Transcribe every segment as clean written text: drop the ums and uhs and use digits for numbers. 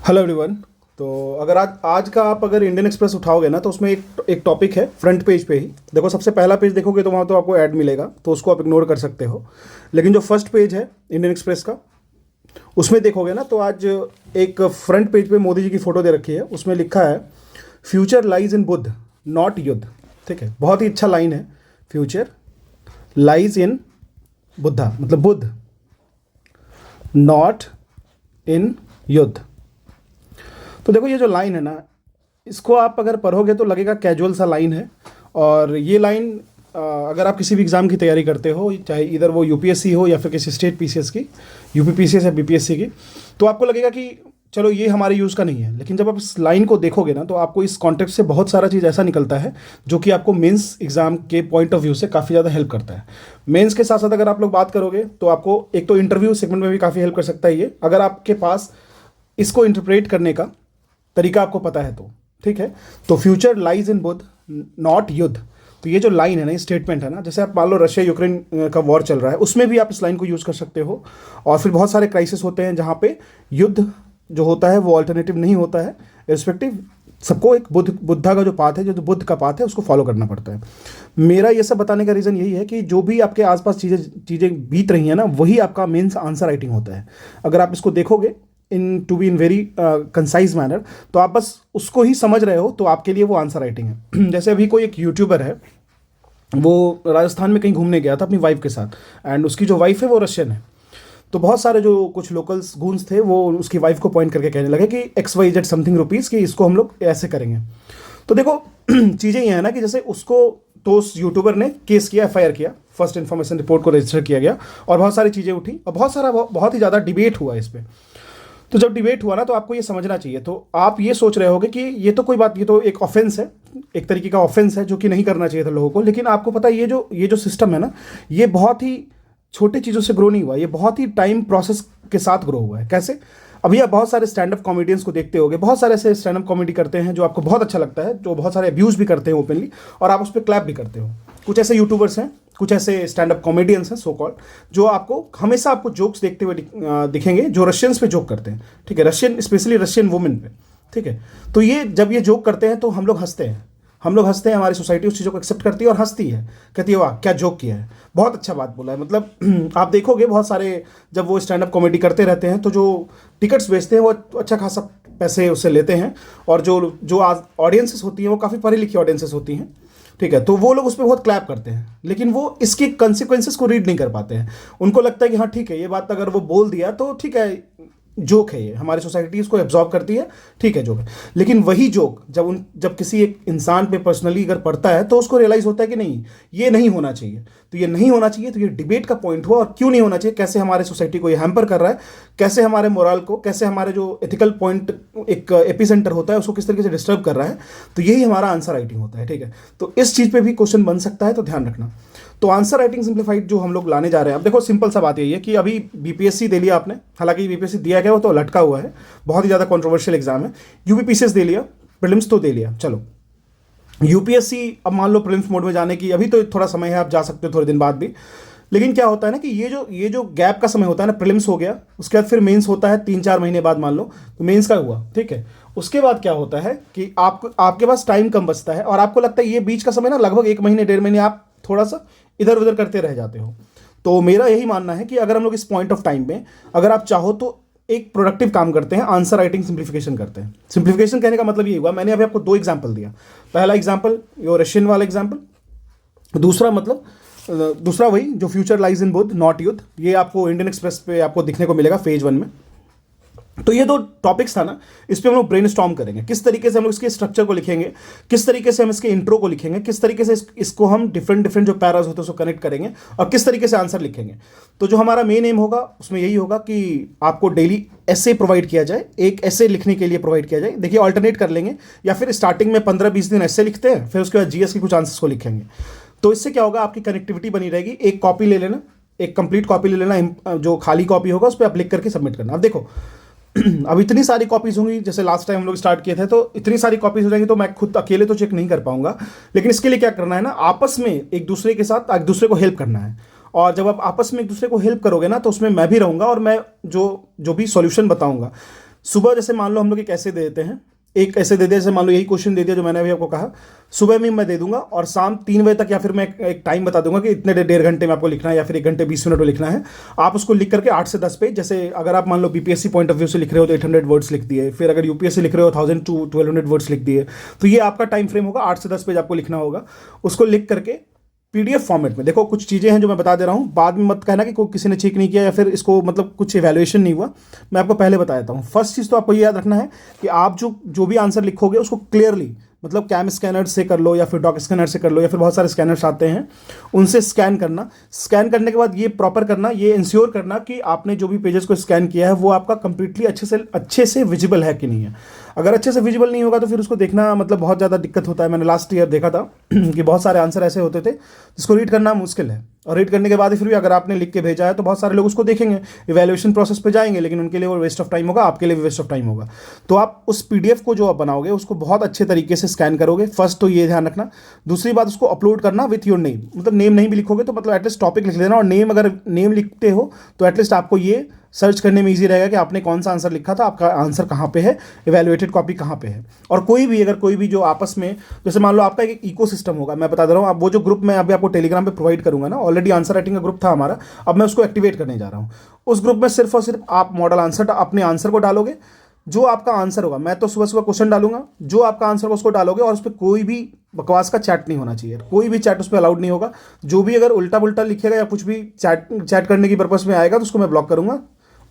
Hello everyone. तो अगर आज आज का आप अगर इंडियन एक्सप्रेस उठाओगे ना तो उसमें एक टॉपिक है फ्रंट पेज पे ही। देखो, सबसे पहला पेज देखोगे तो वहाँ तो आपको ऐड मिलेगा, तो उसको आप इग्नोर कर सकते हो। लेकिन जो फर्स्ट पेज है इंडियन एक्सप्रेस का, उसमें देखोगे ना तो आज एक फ्रंट पेज पे मोदी जी की फ़ोटो दे रखी है। उसमें लिखा है future lies in Buddha not युद्ध। ठीक है, बहुत ही अच्छा लाइन है। फ्यूचर लाइज इन बुद्धा, मतलब बुद्ध, नॉट इन युद्ध। तो देखो, ये जो लाइन है ना, इसको आप अगर पढ़ोगे तो लगेगा कैजुअल सा लाइन है। और ये लाइन अगर आप किसी भी एग्ज़ाम की तैयारी करते हो, चाहे इधर वो यूपीएससी हो या फिर किसी स्टेट पीसीएस की, यूपी पीसीएस या बीपीएससी की, तो आपको लगेगा कि चलो ये हमारे यूज़ का नहीं है। लेकिन जब आप इस लाइन को देखोगे ना तो आपको इस कॉन्टेक्स्ट से बहुत सारा चीज़ ऐसा निकलता है जो कि आपको मेंस एग्ज़ाम के पॉइंट ऑफ व्यू से काफ़ी ज़्यादा हेल्प करता है। मेंस के साथ साथ अगर आप लोग बात करोगे तो आपको एक तो इंटरव्यू सेगमेंट में भी काफ़ी हेल्प कर सकता है ये, अगर आपके पास इसको इंटरप्रेट करने का तरीका आपको पता है तो। ठीक है, तो future lies in Buddha not युद्ध। तो ये जो लाइन है ना, ये स्टेटमेंट है ना, जैसे आप मान लो रशिया यूक्रेन का वॉर चल रहा है, उसमें भी आप इस लाइन को यूज़ कर सकते हो। और फिर बहुत सारे क्राइसिस होते हैं जहाँ पे युद्ध जो होता है वो अल्टरनेटिव नहीं होता है। रिस्पेक्टिव सबको एक बुद्धा का जो पाथ है, जो बुद्ध का पाथ है, उसको फॉलो करना पड़ता है। मेरा ये सब बताने का रीज़न यही है कि जो भी आपके आसपास चीज़ें चीज़ें बीत रही हैं ना, वही आपका मेंस आंसर राइटिंग होता है। अगर आप इसको देखोगे इन वेरी कंसाइज मैनर, तो आप बस उसको ही समझ रहे हो तो आपके लिए वो आंसर राइटिंग है। जैसे अभी कोई एक यूट्यूबर है, वो राजस्थान में कहीं घूमने गया था अपनी वाइफ के साथ, एंड उसकी जो वाइफ है वो रशियन है। तो बहुत सारे जो कुछ लोकल्स गूंस थे वो उसकी वाइफ को पॉइंट करके कहने लगे कि XYZ समथिंग रुपीज़, कि इसको हम लोग ऐसे करेंगे। तो देखो चीज़ें ये है ना कि जैसे उसको, तो उस यूट्यूबर ने केस किया, FIR किया, फर्स्ट इन्फॉर्मेशन रिपोर्ट को रजिस्टर किया गया, और बहुत सारी चीज़ें उठी और बहुत ही ज़्यादा डिबेट हुआ इस पर। तो जब डिबेट हुआ ना तो आपको ये समझना चाहिए। तो आप ये सोच रहे होगे कि ये तो कोई बात, ये तो एक ऑफेंस है, एक तरीके का ऑफेंस है जो कि नहीं करना चाहिए था लोगों को। लेकिन आपको पता है ये जो सिस्टम है ना, ये बहुत ही छोटी चीज़ों से ग्रो नहीं हुआ, ये बहुत ही टाइम प्रोसेस के साथ ग्रो हुआ है। कैसे? अभी आप बहुत सारे स्टैंड अप कॉमेडियंस को देखते होगे, बहुत सारे ऐसे स्टैंड अप कॉमेडी करते हैं जो आपको बहुत अच्छा लगता है, जो बहुत सारे अब्यूज़ भी करते हैं ओपनली, और आप उस पर क्लैप भी करते हो। कुछ ऐसे यूट्यूबर्स हैं, कुछ ऐसे स्टैंड अप कॉमेडियंस हैं सो कॉल्ड, जो आपको हमेशा आपको जोक्स देखते हुए दिखेंगे, जो रशियंस पे जोक करते हैं। ठीक है, रशियन, स्पेशली रशियन वुमेन पे। ठीक है, तो ये जब ये जोक करते हैं तो हम लोग हंसते हैं, हमारी सोसाइटी उस चीज़ों को एक्सेप्ट करती है और हंसती है, कहती है वाह क्या जोक किया है, बहुत अच्छा बात बोला है। मतलब आप देखोगे बहुत सारे जब वो स्टैंड अप कॉमेडी करते रहते हैं तो जो टिकट्स बेचते हैं वो अच्छा खासा पैसे उससे लेते हैं, और जो जो ऑडियंसेस होती हैं वो काफ़ी पढ़ी लिखी ऑडियंसेस होती हैं। ठीक है, तो वो लोग उस पर बहुत क्लैप करते हैं, लेकिन वो इसके कंसिक्वेंसेस को रीड नहीं कर पाते हैं। उनको लगता है कि हाँ ठीक है, ये बात अगर वो बोल दिया तो ठीक है, जोक है, ये हमारी सोसाइटी इसको एब्जॉर्ब करती है, ठीक है जोक है। लेकिन वही जोक जब किसी एक इंसान पे पर्सनली अगर पड़ता है तो उसको रियलाइज होता है कि नहीं, ये नहीं होना चाहिए। तो ये नहीं होना चाहिए, तो ये डिबेट का पॉइंट हुआ। और क्यों नहीं होना चाहिए, कैसे हमारे सोसाइटी को ये हैम्पर कर रहा है, कैसे हमारे मोरल को, कैसे हमारे जो एथिकल पॉइंट एक एपिसेंटर होता है उसको किस तरीके से डिस्टर्ब कर रहा है। तो यही हमारा आंसर राइटिंग होता है। ठीक है, तो इस चीज़ पे भी क्वेश्चन बन सकता है, तो ध्यान रखना। तो आंसर राइटिंग सिंप्लीफाइड जो हम लोग लाने जा रहे हैं, अब देखो सिंपल सा बात यही है कि अभी बीपीएससी दे लिया आपने, हालांकि बीपीएससी दिया गया वो तो लटका हुआ है, बहुत ही ज़्यादा कंट्रोवर्शियल एग्जाम है। यूपीपीसीएस दे लिया, प्रीलिम्स तो दे लिया, चलो यूपीएससी अब मान लो प्रीलिम्स मोड में जाने की अभी तो थोड़ा समय है, आप जा सकते हो थोड़े दिन बाद भी। लेकिन क्या होता है ना कि ये जो गैप का समय होता है ना, प्रीलिम्स हो गया, उसके बाद फिर मेंस होता है 3-4 महीने बाद, मान लो तो मेंस का हुआ, ठीक है। उसके बाद क्या होता है कि आपके पास टाइम कम बचता है, और आपको लगता है ये बीच का समय ना लगभग 1 महीने 1.5 महीने आप थोड़ा सा इधर उधर करते रह जाते हो। तो मेरा यही मानना है कि अगर हम लोग इस पॉइंट ऑफ टाइम में, अगर आप चाहो तो एक प्रोडक्टिव काम करते हैं, आंसर राइटिंग सिंप्लीफिकेशन करते हैं। सिंप्लीफिकेशन कहने का मतलब ये हुआ, मैंने अभी आपको 2 एग्जाम्पल दिया। पहला एग्जाम्पल यो रशियन वाला एग्जाम्पल, दूसरा वही जो future lies in Buddha not युद्ध, ये आपको इंडियन एक्सप्रेस पे आपको दिखने को मिलेगा फेज 1 में। तो ये 2 टॉपिक्स था ना, इस पे हम लोग ब्रेनस्टॉर्म करेंगे, किस तरीके से हम लोग इसके स्ट्रक्चर को लिखेंगे, किस तरीके से हम इसके इंट्रो को लिखेंगे, किस तरीके से इसको हम डिफरेंट जो पैराज होते हैं उसको कनेक्ट करेंगे, और किस तरीके से आंसर लिखेंगे। तो जो हमारा मेन एम होगा उसमें यही होगा कि आपको डेली ऐसे प्रोवाइड किया जाए, एक ऐसे लिखने के लिए प्रोवाइड किया जाए। देखिए ऑल्टरनेट कर लेंगे, या फिर स्टार्टिंग में 15-20 दिन ऐसे लिखते हैं, फिर उसके बाद जीएस के कुछ आंसर्स को लिखेंगे। तो इससे क्या होगा, आपकी कनेक्टिविटी बनी रहेगी। एक कॉपी ले लेना, एक कंप्लीट कॉपी ले लेना, जो खाली कॉपी होगा उस पर आप लिख करके सबमिट करना। अब देखो अब इतनी सारी कॉपीज होंगी, जैसे लास्ट टाइम हम लोग स्टार्ट किए थे, तो इतनी सारी कॉपीज हो जाएंगी तो मैं खुद अकेले तो चेक नहीं कर पाऊंगा। लेकिन इसके लिए क्या करना है ना, आपस में एक दूसरे के साथ एक दूसरे को हेल्प करना है। और जब आप आपस में एक दूसरे को हेल्प करोगे ना, तो उसमें मैं भी रहूंगा, और मैं जो भी सॉल्यूशन बताऊंगा, सुबह जैसे मान लो हम लोग एक ऐसे दे देते हैं, एक ऐसे दे दिया, जैसे मान लो यही क्वेश्चन दे दिया जो मैंने अभी आपको कहा, सुबह में मैं दे दूंगा और शाम 3 बजे तक, या फिर मैं एक टाइम बता दूंगा कि इतने 1.5 घंटे में आपको लिखना है या फिर 1 घंटे 20 मिनट में लिखना है। आप उसको लिख करके 8 से 10 पेज, जैसे अगर आप मान लो बीपीएससी पॉइंट ऑफ व्यू से लिख रहे हो तो 800 वर्ड्स लिख दिए, फिर अगर यूपीएससी लिख रहे हो 1000 to 1200 वर्ड्स लिख दिए, तो ये आपका टाइम फ्रेम होगा। 8 से 10 पेज आपको लिखना होगा, उसको लिख करके पीडीएफ फॉर्मेट में। देखो कुछ चीज़ें हैं जो मैं बता दे रहा हूँ, बाद में मत कहना कि कोई किसी ने चेक नहीं किया या फिर इसको मतलब कुछ इवैल्यूएशन नहीं हुआ। मैं आपको पहले बता देता हूँ। फर्स्ट चीज़ तो आपको ये याद रखना है कि आप जो भी आंसर लिखोगे उसको क्लियरली, मतलब कैम स्कैनर से कर लो या फिर डॉक स्कैनर से कर लो, या फिर बहुत सारे स्कैनर्स आते हैं उनसे स्कैन करना। स्कैन करने के बाद ये प्रॉपर करना, ये इंश्योर करना कि आपने जो भी पेजेस को स्कैन किया है वो आपका कंप्लीटली अच्छे से विजिबल है कि नहीं है। अगर अच्छे से विजिबल नहीं होगा तो फिर उसको देखना मतलब बहुत ज़्यादा दिक्कत होता है। मैंने लास्ट ईयर देखा था कि बहुत सारे आंसर ऐसे होते थे जिसको रीड करना मुश्किल है, और रीड करने के बाद फिर भी अगर आपने लिख के भेजा है तो बहुत सारे लोग उसको देखेंगे, इवैल्यूएशन प्रोसेस पे जाएंगे, लेकिन उनके लिए वो वेस्ट ऑफ टाइम होगा, आपके लिए भी वेस्ट ऑफ टाइम होगा। तो आप उस पीडीएफ को जो आप बनाओगे उसको बहुत अच्छे तरीके से स्कैन करोगे, फर्स्ट तो ये ध्यान रखना। दूसरी बात, उसको अपलोड करना विथ योर नेम, मतलब नेम नहीं भी लिखोगे तो मतलब एटलीस्ट टॉपिक लिख लेना, और नेम अगर नेम लिखते हो तो एटलीस्ट आपको ये सर्च करने में इजी रहेगा कि आपने कौन सा आंसर लिखा था, आपका आंसर कहाँ पे है, इवैल्यूएटेड कॉपी कहाँ पे है। और कोई भी अगर कोई भी जो आपस में, जैसे मान लो आपका एक इकोसिस्टम होगा, मैं बता दे रहा हूँ, आप वो जो ग्रुप मैं अभी आपको टेलीग्राम पे प्रोवाइड करूंगा ना, ऑलरेडी आंसर राइटिंग का ग्रुप था हमारा, अब मैं उसको एक्टिवेट करने जा रहा हूँ। उस ग्रुप में सिर्फ और सिर्फ आप मॉडल आंसर, अपने आंसर को डालोगे, जो आपका आंसर होगा, मैं तो सुबह सुबह क्वेश्चन डालूंगा, जो आपका आंसर होगा उसको डालोगे, और उस पर कोई भी बकवास का चैट नहीं होना चाहिए, कोई भी चैट उस पर अलाउड नहीं होगा। जो भी अगर उल्टा पुल्टा लिखेगा या कुछ भी चैट करने की पर्पज में आएगा तो उसको मैं ब्लॉक करूंगा,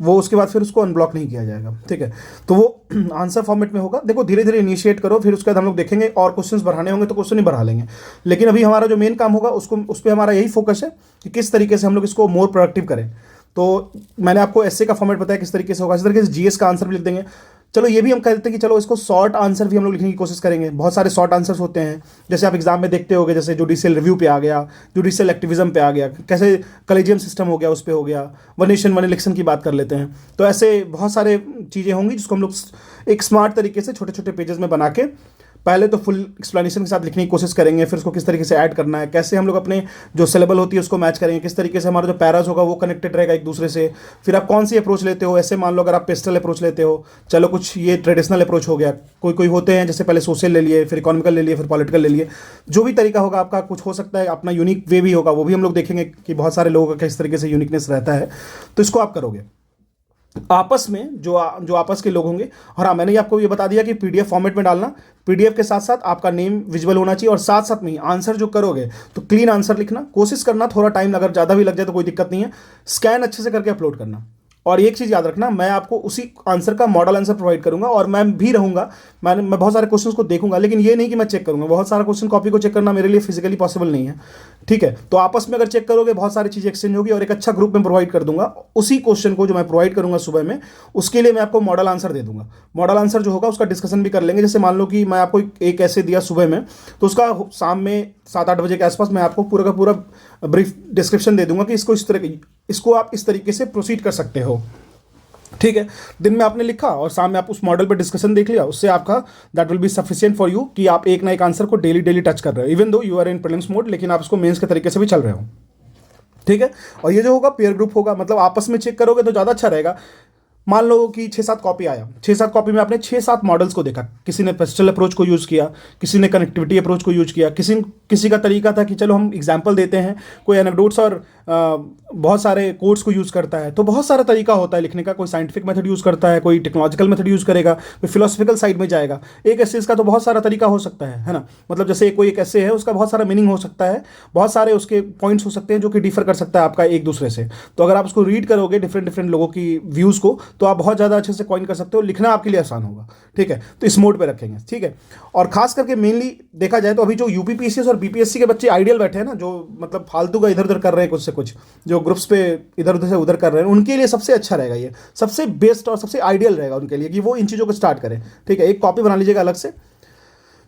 वो उसके बाद फिर उसको अनब्लॉक नहीं किया जाएगा, ठीक है। तो वो आंसर फॉर्मेट में होगा। देखो धीरे धीरे इनिशिएट करो, फिर उसके बाद हम लोग देखेंगे और क्वेश्चंस बढ़ाने होंगे तो क्वेश्चन ही बढ़ा लेंगे, लेकिन अभी हमारा जो मेन काम होगा उसको उस पर हमारा यही फोकस है कि किस तरीके से हम लोग इसको मोर प्रोडक्टिव करें। तो मैंने आपको एसए का फॉर्मेट बताया किस तरीके से होगा, इस तरीके से जीएस का आंसर भी लिख देंगे। चलो ये भी हम कह देते हैं कि चलो इसको शॉर्ट आंसर भी हम लोग लिखने की कोशिश करेंगे। बहुत सारे शॉर्ट आंसर्स होते हैं, जैसे आप एग्जाम में देखते होगे, जैसे जुडिशियल रिव्यू पे आ गया, जुडिशियल एक्टिविज्म पे आ गया, कैसे कलेजियम सिस्टम हो गया उस पे हो गया, वन नेशन वन इलेक्शन की बात कर लेते हैं। तो ऐसे बहुत सारे चीज़ें होंगी जिसको हम लोग एक स्मार्ट तरीके से छोटे छोटे पेजेस में बना के पहले तो फुल एक्सप्लेनेशन के साथ लिखने की कोशिश करेंगे, फिर उसको किस तरीके से ऐड करना है, कैसे हम लोग अपने जो सिलेबल होती है उसको मैच करेंगे, किस तरीके से हमारा जो पैराज होगा वो कनेक्टेड रहेगा एक दूसरे से। फिर आप कौन सी अप्रोच लेते हो, ऐसे मान लो अगर आप पेस्टल अप्रोच लेते हो, चलो कुछ ये ट्रेडिशनल अप्रोच हो गया, कोई कोई होते हैं जैसे पहले सोशल ले लिए, फिर इकोनॉमिकल ले लिए, फिर पॉलिटिकल ले लिए। जो भी तरीका होगा आपका, कुछ हो सकता है अपना यूनिक वे भी होगा, वो भी हम लोग देखेंगे कि बहुत सारे लोगों का किस तरीके से यूनिकनेस रहता है। तो इसको आप करोगे आपस में, जो आपस के लोग होंगे। और हाँ, मैंने आपको ये बता दिया कि पीडीएफ फॉर्मेट में डालना, पीडीएफ के साथ साथ आपका नेम विजुअल होना चाहिए, और साथ साथ में आंसर जो करोगे तो क्लीन आंसर लिखना, कोशिश करना, थोड़ा टाइम अगर ज़्यादा भी लग जाए तो कोई दिक्कत नहीं है, स्कैन अच्छे से करके अपलोड करना। और एक चीज़ याद रखना, मैं आपको उसी आंसर का मॉडल आंसर प्रोवाइड करूंगा, और मैं भी रहूंगा, मैं बहुत सारे क्वेश्चंस को देखूंगा, लेकिन ये नहीं कि मैं चेक करूंगा। बहुत सारा क्वेश्चन कॉपी को चेक करना मेरे लिए फिजिकली पॉसिबल नहीं है, ठीक है। तो आपस में अगर चेक करोगे बहुत सारी चीज़ें एक्सचेंज होगी, और एक अच्छा ग्रुप में प्रोवाइड कर दूंगा। उसी क्वेश्चन को जो मैं प्रोवाइड करूंगा सुबह में, उसके लिए मैं आपको मॉडल आंसर दे दूंगा। मॉडल आंसर जो होगा उसका डिस्कशन भी कर लेंगे। जैसे मान लो कि मैं आपको एक ऐसे दिया सुबह में, तो उसका शाम में 7-8 बजे के आसपास मैं आपको पूरा का पूरा ब्रीफ डिस्क्रिप्शन दे दूंगा कि इसको आप इस तरीके से प्रोसीड कर सकते हो, ठीक है। दिन में आपने लिखा और शाम में आप उस मॉडल पर डिस्कशन देख लिया, उससे आपका that will be sufficient for you कि आप एक ना एक आंसर को डेली टच कर रहे हो, even though you are in prelims mode, लेकिन आप उसको मेंस के तरीके से भी चल रहे हो, ठीक है। और ये जो होगा पेयर ग्रुप होगा, मतलब आपस में चेक करोगे तो ज़्यादा अच्छा रहेगा। मान लो कि 6-7 कॉपी आया, 6-7 कॉपी में आपने 6-7 मॉडल्स को देखा, किसी ने पेस्टल अप्रोच को यूज़ किया, किसी ने कनेक्टिविटी अप्रोच को यूज़ किया, किसी का तरीका था कि चलो हम एग्जाम्पल देते हैं, कोई एनेक्डोट्स और बहुत सारे कोड्स को यूज़ करता है। तो बहुत सारा तरीका होता है लिखने का, कोई साइंटिफिक मेथड यूज़ करता है, कोई टेक्नोलॉजिकल मेथड यूज़ करेगा, कोई फिलोसफिकल साइड में जाएगा। एक ऐसे इसका तो बहुत सारा तरीका हो सकता है ना। मतलब जैसे कोई एक ऐसे है, उसका बहुत सारा मीनिंग हो सकता है, बहुत सारे उसके पॉइंट्स हो सकते हैं जो कि डिफर कर सकता है आपका एक दूसरे से। तो अगर आप उसको रीड करोगे डिफरेंट लोगों की व्यूज़ को, तो आप बहुत ज़्यादा अच्छे से कॉइन कर सकते हो, लिखना आपके लिए आसान होगा, ठीक है। तो इस मोड पे रखेंगे, ठीक है। और खास करके मेनली देखा जाए तो अभी जो यूपीपीसीएस और बीपीएससी के बच्चे आइडियल बैठे हैं ना, जो मतलब फालतू का इधर उधर कर रहे हैं, कुछ से कुछ जो ग्रुप्स पे इधर उधर से उधर कर रहे हैं, उनके लिए सबसे अच्छा रहेगा, ये सबसे बेस्ट और सबसे आइडियल रहेगा उनके लिए कि वो इन चीज़ों को स्टार्ट करें, ठीक है। एक कॉपी बना लीजिएगा अलग से।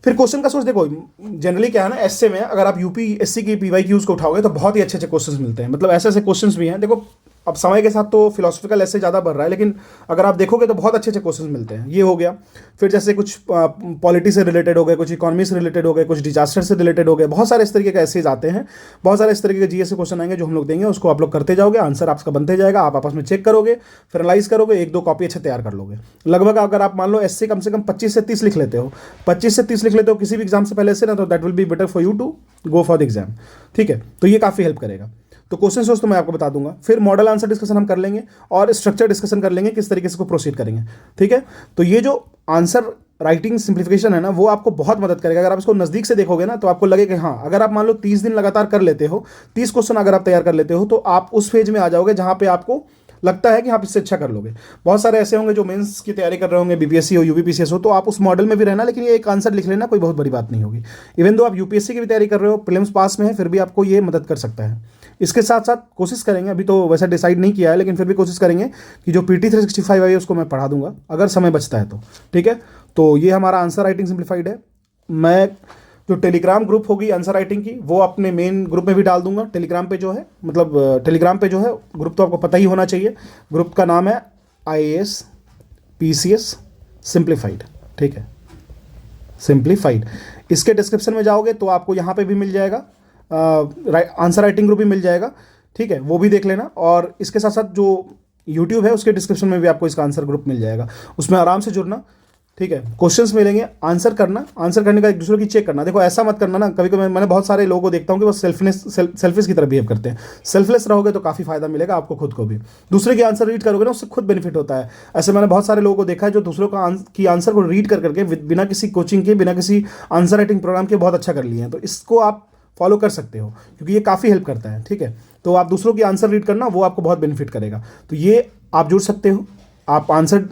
फिर क्वेश्चन का सोच देखो, जनरली क्या है ना, एसए में अगर आप यूपीएससी की पीवाईक्यूज को उठाओगे तो बहुत ही अच्छे क्वेश्चंस मिलते हैं। मतलब ऐसे क्वेश्चंस भी हैं, देखो अब समय के साथ तो फिलोसफिकल ऐसे ज़्यादा बढ़ रहा है, लेकिन अगर आप देखोगे तो बहुत अच्छे अच्छे क्वेश्चन मिलते हैं। ये हो गया। फिर जैसे कुछ पॉलिटी से रिलेटेड हो गए, कुछ इकोनॉमी से रिलेटेड हो गए, कुछ डिजास्टर से रिलेटेड हो गए, बहुत सारे इस तरीके के ऐसे आते हैं, बहुत सारे इस तरीके के जीएस के क्वेश्चन आएंगे जो हम लोग देंगे, उसको आप लोग करते जाओगे, आंसर आपका बनते जाएगा, आप आपस में चेक करोगे, फिर एनालाइज करोगे, 1-2 कॉपी अच्छे तैयार कर लोगे। लगभग अगर आप मान लो ऐसे कम से कम 25 से 30 लिख लेते हो, 25 से 30 लिख लेते हो किसी भी एग्जाम से पहले से ना, तो that will be better for you to go for the exam. ठीक है, तो ये काफ़ी हेल्प करेगा। तो क्वेश्चन सोच तो मैं आपको बता दूंगा, फिर मॉडल आंसर डिस्कशन हम कर लेंगे और स्ट्रक्चर डिस्कशन कर लेंगे, किस तरीके से को प्रोसीड करेंगे। ठीक है, तो ये जो आंसर राइटिंग सिंप्लीफिकेशन है ना, वो आपको बहुत मदद करेगा। अगर आप इसको नज़दीक से देखोगे ना, तो आपको लगेगा कि हाँ, अगर आप मान लो 30 दिन लगातार कर लेते हो, 30 क्वेश्चन अगर आप तैयार कर लेते हो, तो आप उस फेज में आ जाओगे जहाँ पे आपको लगता है कि आप इससे अच्छा कर लोगे। बहुत सारे ऐसे होंगे जो मेंस की तैयारी कर रहे होंगे, बीपीएससी हो, यूपीपीसीएस हो, तो आप उस मॉडल में भी रहना, लेकिन ये एक आंसर लिख लेना कोई बहुत बड़ी बात नहीं होगी। इवन दो आप यूपीएससी की भी तैयारी कर रहे हो, प्रीलिम्स पास में है, फिर भी आपको ये मदद कर सकता है। इसके साथ साथ कोशिश करेंगे, अभी तो वैसा डिसाइड नहीं किया है, लेकिन फिर भी कोशिश करेंगे कि जो PT 365 है उसको मैं पढ़ा दूंगा, अगर समय बचता है तो। ठीक है, तो ये हमारा आंसर राइटिंग सिंप्लीफाइड है। मैं जो टेलीग्राम ग्रुप होगी आंसर राइटिंग की, वो अपने मेन ग्रुप में भी डाल दूंगा। टेलीग्राम पे जो है, मतलब टेलीग्राम पे जो है ग्रुप, तो आपको पता ही होना चाहिए। ग्रुप का नाम है IAS PCS सिंप्लीफाइड। ठीक है, सिंप्लीफाइड। इसके डिस्क्रिप्शन में जाओगे तो आपको यहाँ पे भी मिल जाएगा, आंसर राइटिंग ग्रुप भी मिल जाएगा। ठीक है, वो भी देख लेना। और इसके साथ साथ जो यूट्यूब है उसके डिस्क्रिप्शन में भी आपको इसका आंसर ग्रुप मिल जाएगा, उसमें आराम से जुड़ना। ठीक है, क्वेश्चंस मिलेंगे, आंसर करना, आंसर करने का एक दूसरे की चेक करना। देखो ऐसा मत करना ना, कभी कभी मैंने बहुत सारे लोगों को देखता हूँ कि वो सेल्फिश की तरह बिहेव करते हैं। सेल्फलेस रहोगे तो काफ़ी फायदा मिलेगा आपको खुद को भी। दूसरे की आंसर रीड करोगे ना, उससे खुद बेनिफिट होता है। ऐसे मैंने बहुत सारे लोगों को देखा है जो दूसरों की आंसर को रीड कर करके बिना किसी कोचिंग के, बिना किसी आंसर राइटिंग प्रोग्राम के बहुत अच्छा कर लिए हैं। तो इसको आप फॉलो कर सकते हो, क्योंकि ये काफ़ी हेल्प करता है। ठीक है, तो आप दूसरों की आंसर रीड करना, वो आपको बहुत बेनिफिट करेगा। तो ये आप जुड़ सकते हो। आप आंसर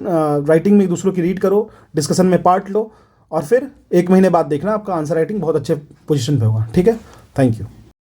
राइटिंग में एक दूसरों की रीड करो, डिस्कशन में पार्ट लो, और फिर 1 महीने बाद देखना आपका आंसर राइटिंग बहुत अच्छे पोजीशन पे होगा। ठीक है, थैंक यू।